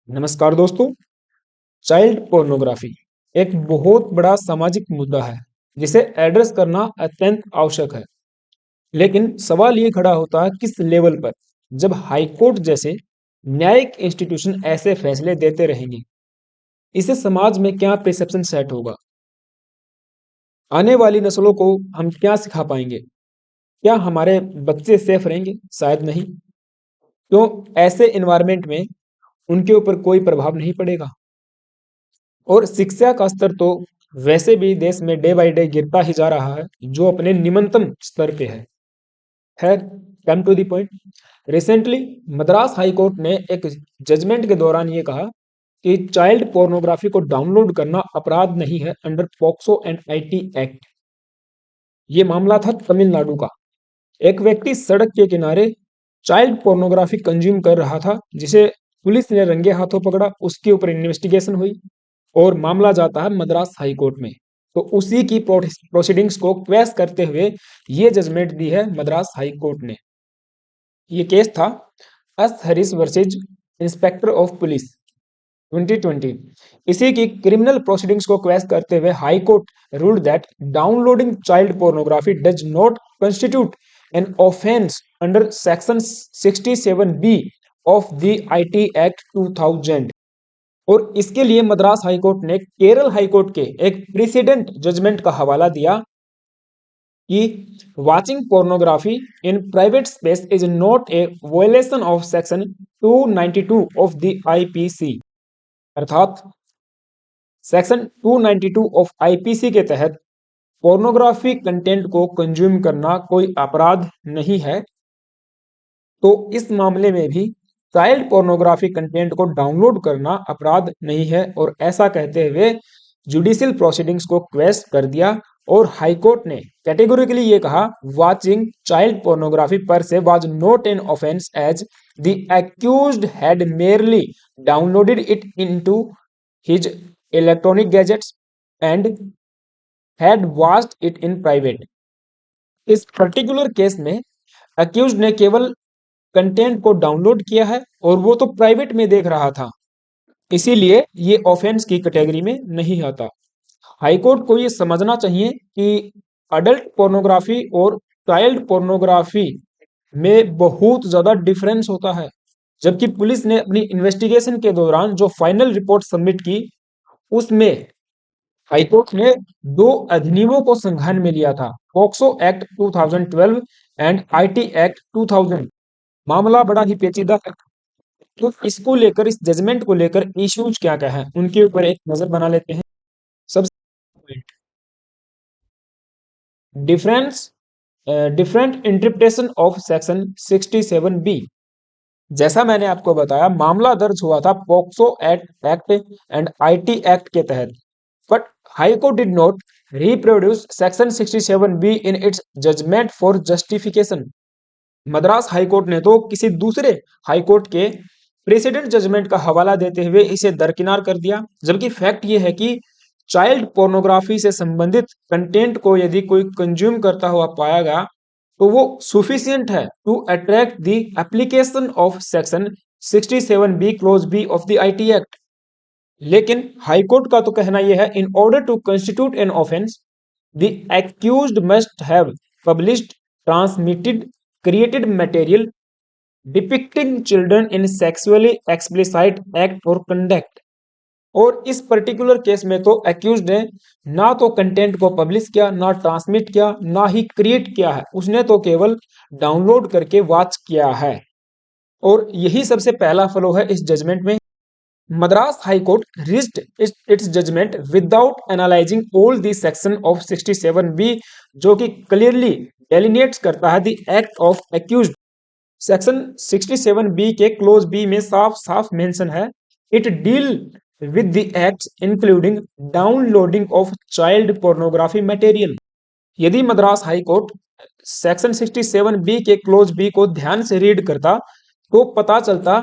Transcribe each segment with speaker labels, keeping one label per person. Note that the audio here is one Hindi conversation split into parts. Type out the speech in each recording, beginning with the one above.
Speaker 1: नमस्कार दोस्तों। चाइल्ड पोर्नोग्राफी एक बहुत बड़ा सामाजिक मुद्दा है जिसे एड्रेस करना अत्यंत आवश्यक है। लेकिन सवाल ये खड़ा होता है किस लेवल पर। जब हाईकोर्ट जैसे न्यायिक इंस्टीट्यूशन ऐसे फैसले देते रहेंगे, इससे समाज में क्या परसेप्शन सेट होगा? आने वाली नस्लों को हम क्या सिखा पाएंगे? क्या हमारे बच्चे सेफ रहेंगे? शायद नहीं। क्यों? ऐसे इन्वायरमेंट में उनके ऊपर कोई प्रभाव नहीं पड़ेगा। और शिक्षा का स्तर तो वैसे भी देश में डे बाय डे गिरता ही जा रहा है, जो अपने निम्नतम स्तर पे है। खैर, come to the point. Recently Madras high court ने एक जजमेंट के दौरान ये कहा कि चाइल्ड पोर्नोग्राफी को डाउनलोड करना अपराध नहीं है under POCSO and IT act. ये मामला था तमिलनाडु का। एक व्यक्ति सड़क के किनारे चाइल्ड पोर्नोग्राफी कंज्यूम कर रहा था, जिसे पुलिस ने रंगे हाथों पकड़ा। उसके ऊपर इन्वेस्टिगेशन हुई और मामला जाता है मद्रास हाई कोर्ट में। तो उसी की प्रोसीडिंग्स को क्वेश करते हुए ये जजमेंट दी है मद्रास हाई कोर्ट ने। ये केस था S Harris versus inspector of police 2020। इसी की क्रिमिनल प्रोसीडिंग्स को क्वेश करते हुए high court ruled that downloading child pornography does not constitute an offense under section 67B of the IT Act 2000। और इसके लिए मद्रास हाई कोर्ट ने केरल हाई कोर्ट के एक प्रेसिडेंट जजमेंट का हवाला दिया कि watching pornography in private space is not a violation of section 292 of the IPC. अर्थात सेक्शन 292 ऑफ आईपीसी के तहत पोर्नोग्राफी कंटेंट को कंज्यूम करना कोई अपराध नहीं है। तो इस मामले में भी चाइल्ड पोर्नोग्राफी कंटेंट को डाउनलोड करना अपराध नहीं है। और ऐसा कहते हुए जुडिशियल प्रोसीडिंग्स को क्वेश कर दिया और हाई कोर्ट ने कैटेगोरिकली ये कहा, वाचिंग चाइल्ड पोर्नोग्राफी पर से was not an offence as the accused had merely downloaded it into his electronic gadgets and had watched it in private. इस पर्टिकुलर केस में अक्यूज्ड ने केवल कंटेंट को डाउनलोड किया है और वो तो प्राइवेट में देख रहा था, इसीलिए ये ऑफेंस की कैटेगरी में नहीं आता। हाईकोर्ट को ये समझना चाहिए कि अडल्ट पोर्नोग्राफी और चाइल्ड पोर्नोग्राफी में बहुत ज्यादा डिफरेंस होता है। जबकि पुलिस ने अपनी इन्वेस्टिगेशन के दौरान जो फाइनल रिपोर्ट सबमिट की, उसमें हाईकोर्ट ने दो अधिनियमों को संज्ञान में लिया था, POCSO act 2012 and IT act 2000। मामला बड़ा ही पेचीदा है। तो इसको लेकर, इस जजमेंट को लेकर इश्यूज क्या क्या है, उनके ऊपर एक नजर बना लेते हैं। सबसे difference different interpretation of section 67B। जैसा मैंने आपको बताया, मामला दर्ज हुआ था POCSO act and IT act के तहत, but high court did not reproduce section 67B in its judgment for justification. Madras high court ने तो किसी दूसरे हाई कोर्ट के प्रेसिडेंट जजमेंट का हवाला देते हुए इसे दरकिनार कर दिया। जबकि फैक्ट ये है कि चाइल्ड पोर्नोग्राफी से संबंधित कंटेंट को यदि कोई कंज्यूम करता हुआ पाया गया, तो वो सुफिशियंट है to attract the application of section 67B clause B of the IT act. लेकिन हाईकोर्ट का तो कहना यह है, in order to constitute an offence the accused must have published, transmitted, created material depicting children in sexually explicit act और कंडक्ट। और इस पर्टिकुलर केस में तो एक्यूज्ड ने ना तो कंटेंट को पब्लिश किया, ना ट्रांसमिट किया, ना ही क्रिएट किया है। उसने तो केवल डाउनलोड करके वॉच किया है। और यही सबसे पहला फ्लो है इस जजमेंट में। Madras high court reached its judgment without analysing all the section of 67B, जो कि क्लियरली डेलिनेट्स करता है the act of accused. Section 67B के क्लोज बी में साफ साफ मेंशन है, it deal with the acts including downloading of child pornography material. यदि Madras high court section 67B के क्लोज बी को ध्यान से रीड करता, तो पता चलता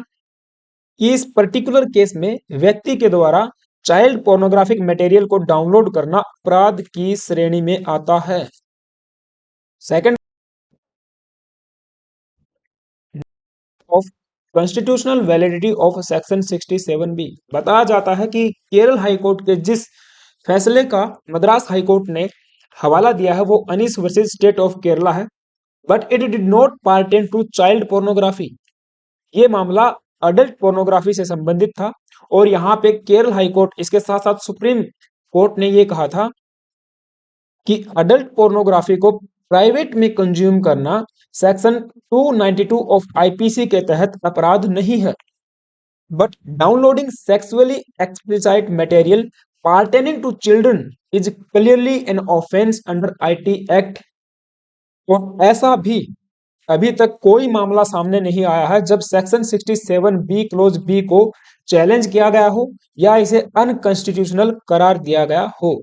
Speaker 1: कि इस पर्टिकुलर केस में व्यक्ति के द्वारा चाइल्ड पोर्नोग्राफिक मटेरियल को डाउनलोड करना अपराध की श्रेणी में आता है। Second of constitutional validity of section 67 B बताया जाता है कि केरल हाईकोर्ट के जिस फैसले का मद्रास हाईकोर्ट ने हवाला दिया है वो Anees versus state of Kerala है, but it did not pertain to child pornography. ये मामला अडल्ट पोर्नोग्राफी से संबंधित था और यहाँ पे केरल हाईकोर्ट इसके साथ साथ सुप्रीम कोर्ट ने ये कहा था कि अडल्ट पोर्नोग्राफी को प्राइवेट में कंज्यूम करना सेक्शन 292 ऑफ आईपीसी के तहत अपराध नहीं है, but downloading sexually explicit material pertaining to children is clearly an offense under IT act. और ऐसा भी अभी तक कोई मामला सामने नहीं आया है जब सेक्शन 67 बी क्लोज बी को चैलेंज किया गया हो या इसे अनकॉन्स्टिट्यूशनल करार दिया गया हो।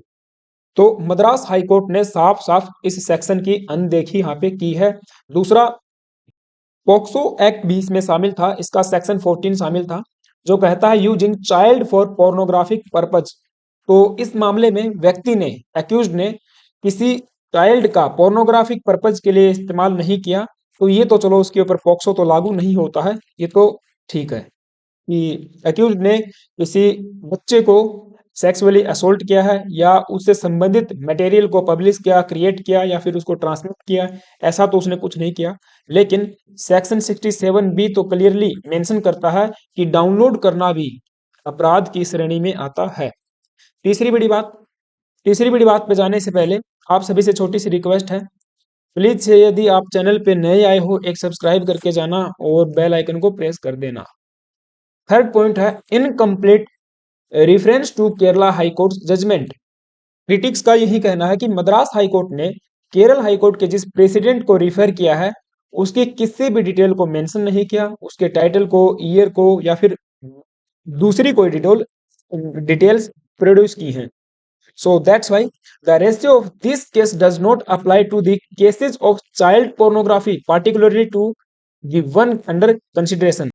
Speaker 1: तो मद्रास हाईकोर्ट ने साफ साफ इस सेक्शन की अनदेखी यहाँ पे की है। दूसरा, पॉक्सो एक्ट भी इसमें शामिल था, इसका सेक्शन 14 शामिल था जो कहता है using child for pornographic purpose. तो इस मामले में व्यक्ति ने, एक्यूज्ड ने किसी चाइल्ड का पोर्नोग्राफिक पर्पज के लिए इस्तेमाल नहीं किया, तो ये तो चलो उसके ऊपर पॉक्सो तो लागू नहीं होता है, ये तो ठीक है कि एक्यूज्ड ने किसी बच्चे को सेक्सुअली असोल्ट किया है या उससे संबंधित मटेरियल को पब्लिश किया, क्रिएट किया या फिर उसको ट्रांसमिट किया, ऐसा तो उसने कुछ नहीं किया। लेकिन सेक्शन 67 बी तो क्लियरली मेंशन करता है कि डाउनलोड करना भी अपराध की श्रेणी में आता है। तीसरी बड़ी बात पे जाने से पहले आप सभी से छोटी सी रिक्वेस्ट है, प्लीज से यदि आप चैनल पे नए आए हो एक सब्सक्राइब करके जाना और बेल आइकन को प्रेस कर देना। थर्ड पॉइंट है incomplete reference to Kerala high court judgment. Critics का यही कहना है कि मद्रास हाई कोर्ट ने केरल हाई कोर्ट के जिस प्रेसिडेंट को रिफर किया है उसकी किसी भी डिटेल को मेंशन नहीं किया, उसके टाइटल को, ईयर को या फिर दूसरी कोई डिटेल्स प्रोड्यूस की हैं। So that's why the ratio of this case does not apply to the cases of child pornography, particularly to the one under consideration.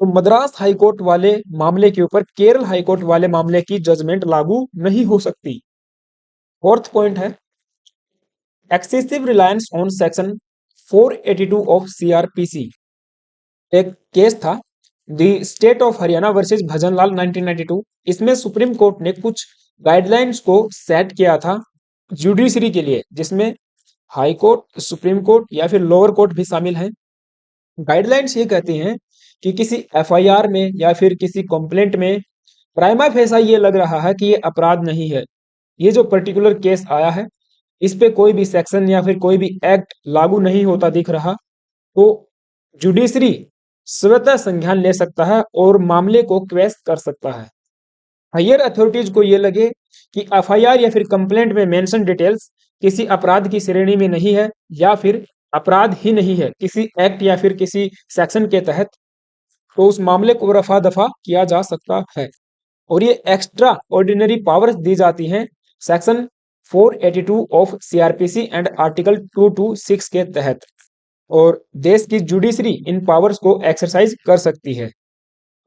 Speaker 1: तो मद्रास हाईकोर्ट वाले मामले के ऊपर केरल हाईकोर्ट वाले मामले की जजमेंट लागू नहीं हो सकती। फोर्थ पॉइंट है excessive reliance on section 482 of CrPC. एक केस था the state of Haryana versus Bhajanlal 1992। इसमें सुप्रीम कोर्ट ने कुछ गाइडलाइंस को सेट किया था जुडिशरी के लिए, जिसमें हाई कोर्ट, सुप्रीम कोर्ट या फिर लोअर कोर्ट भी शामिल हैं। गाइडलाइंस ये कहती हैं कि किसी एफआईआर में या फिर किसी कंप्लेंट में प्राइमा फेसा ये लग रहा है कि ये अपराध नहीं है, ये जो पर्टिकुलर केस आया है इस पे कोई भी सेक्शन या फिर कोई भी एक्ट लागू नहीं होता दिख रहा, तो जुडिशरी स्वतः संज्ञान ले सकता है और मामले को क्वेश कर सकता है। हायर अथॉरिटीज को ये लगे कि एफआईआर या फिर कंप्लेंट में मेंशन डिटेल्स किसी अपराध की श्रेणी में नहीं है या फिर अपराध ही नहीं है किसी एक्ट या फिर किसी सेक्शन के तहत, तो उस मामले को रफा दफा किया जा सकता है। और ये एक्स्ट्रा ऑर्डिनरी पावर्स दी जाती हैं section 482 of CrPC and article 226 के तहत, और देश की जुडिशरी इन पावर्स को एक्सरसाइज कर सकती है।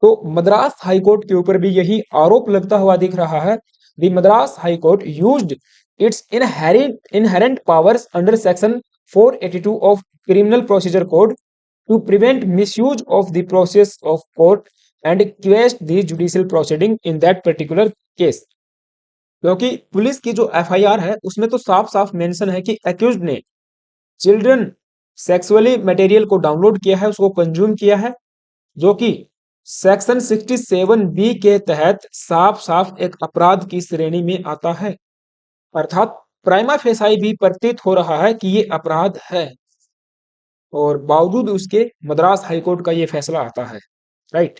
Speaker 1: तो मद्रास हाईकोर्ट के ऊपर भी यही आरोप लगता हुआ दिख रहा है। The Madras high court used its inherent powers under section 482 of criminal procedure code to prevent misuse of the process of court and quashed the judicial proceeding in that particular case. क्योंकि पुलिस की जो एफआईआर है उसमें तो साफ साफ मेंशन है कि एक्यूज्ड ने चिल्ड्रन सेक्सुअली मटेरियल को डाउनलोड किया है, उसको कंज्यूम किया है, जो कि सेक्शन 67 बी के तहत साफ साफ एक अपराध की श्रेणी में आता है। अर्थात प्राइमा फेसाई भी प्रतीत हो रहा है कि ये अपराध है, और बावजूद उसके मद्रास हाईकोर्ट का ये फैसला आता है। राइट,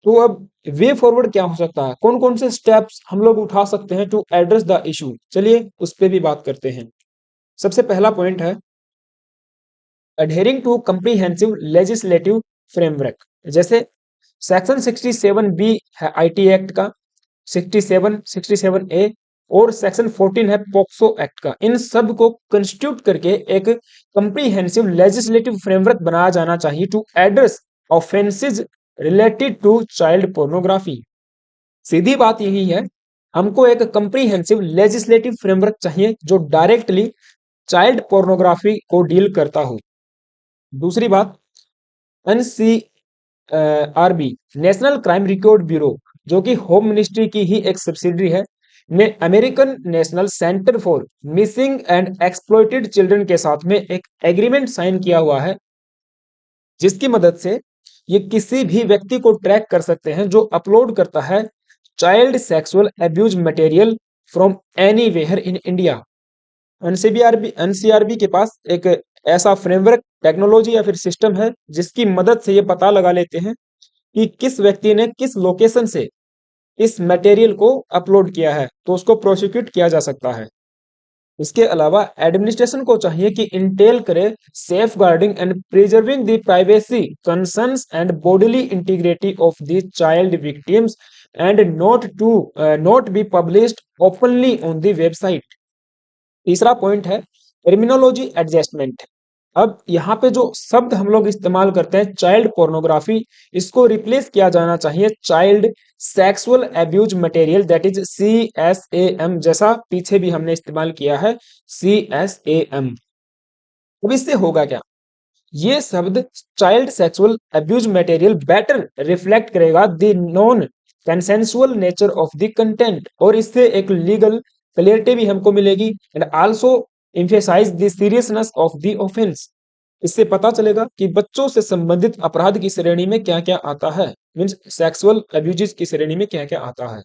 Speaker 1: तो अब वे फॉरवर्ड क्या हो सकता है, कौन कौन से स्टेप्स हम लोग उठा सकते हैं टू एड्रेस द इशू, चलिए उस पर भी बात करते हैं। सबसे पहला पॉइंट है adhering to comprehensive legislative framework। जैसे सेक्शन 67 बी है आईटी एक्ट का, 67 ए और सेक्शन 14 है पॉक्सो एक्ट का। इन सब को कंस्टिट्यूट करके एक कंप्रीहेंसिव लेजिस्लेटिव फ्रेमवर्क बनाया जाना चाहिए to address offences related to child pornography. सीधी बात यही है, हमको एक कंप्रीहेंसिव लेजिस्लेटिव फ्रेमवर्क चाहिए जो डायरेक्टली चाइल्ड पोर्नोग्राफी को डील करता हो। दूसरी बात, R B national crime record bureau, जो कि होम मिनिस्ट्री की ही एक सब्सिडरी है, ने American national centre for missing and exploited children के साथ में एक एग्रीमेंट साइन किया हुआ है, जिसकी मदद से ये किसी भी व्यक्ति को ट्रैक कर सकते हैं जो अपलोड करता है child sexual abuse material from anywhere in India. NCRB के पास एक ऐसा फ्रेमवर्क, टेक्नोलॉजी या फिर सिस्टम है जिसकी मदद से ये पता लगा लेते हैं कि किस व्यक्ति ने किस लोकेशन से इस मटेरियल को अपलोड किया है, तो उसको प्रोसिक्यूट किया जा सकता है। इसके अलावा एडमिनिस्ट्रेशन को चाहिए कि इंटेल करे safeguarding and preserving the privacy concerns and bodily integrity of the child victims and not be published openly on the website. तीसरा पॉइंट है टर्मिनोलॉजी एडजस्टमेंट। अब यहाँ पे जो शब्द हम लोग इस्तेमाल करते हैं चाइल्ड पोर्नोग्राफी, इसको रिप्लेस किया जाना चाहिए child sexual abuse material, that is CSAM, जैसा पीछे भी हमने इस्तेमाल किया है CSAM। अब इससे होगा क्या, ये शब्द child sexual abuse material better reflect करेगा the non consensual nature of the content, और इससे एक लीगल क्लियरिटी भी हमको मिलेगी and also emphasise the seriousness of the offence. इससे पता चलेगा कि बच्चों से संबंधित अपराध की श्रेणी में क्या क्या आता है, मीन्स सेक्सुअल अब्यूजेस की श्रेणी में क्या क्या आता है।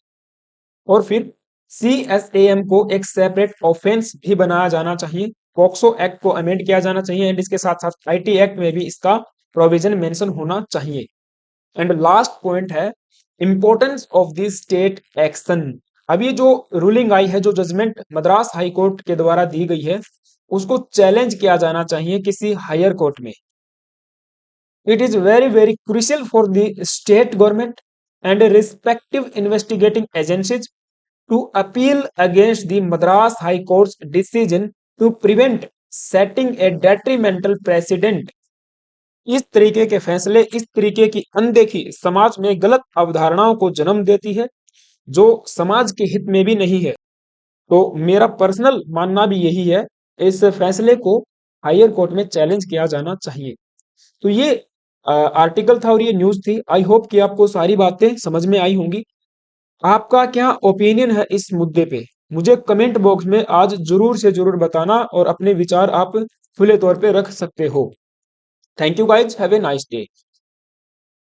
Speaker 1: और फिर CSAM को एक सेपरेट ऑफेंस भी बनाया जाना चाहिए, पॉक्सो एक्ट को अमेंड किया जाना चाहिए एंड इसके साथ साथ IT एक्ट में भी इसका प्रोविजन मेंशन होना चाहिए। एंड लास्ट पॉइंट है importance of the state action. अब ये जो रूलिंग आई है, जो जजमेंट मद्रास हाई कोर्ट के द्वारा दी गई है, उसको चैलेंज किया जाना चाहिए किसी हायर कोर्ट में। It is very very crucial for the state government and respective investigating agencies to appeal against the Madras High Court's decision to prevent setting a detrimental precedent। इस तरीके के फैसले, इस तरीके की अनदेखी समाज में गलत अवधारणाओं को जन्म देती है, जो समाज के हित में भी नहीं है। तो मेरा पर्सनल मानना भी यही है, इस फैसले को हायर कोर्ट में चैलेंज किया जाना चाहिए। तो ये आर्टिकल था और ये न्यूज थी। आई होप कि आपको सारी बातें समझ में आई होंगी। आपका क्या ओपिनियन है इस मुद्दे पे, मुझे कमेंट बॉक्स में आज जरूर से जरूर बताना और अपने विचार आप खुले तौर पे रख सकते हो। Thank you guys, have a nice day.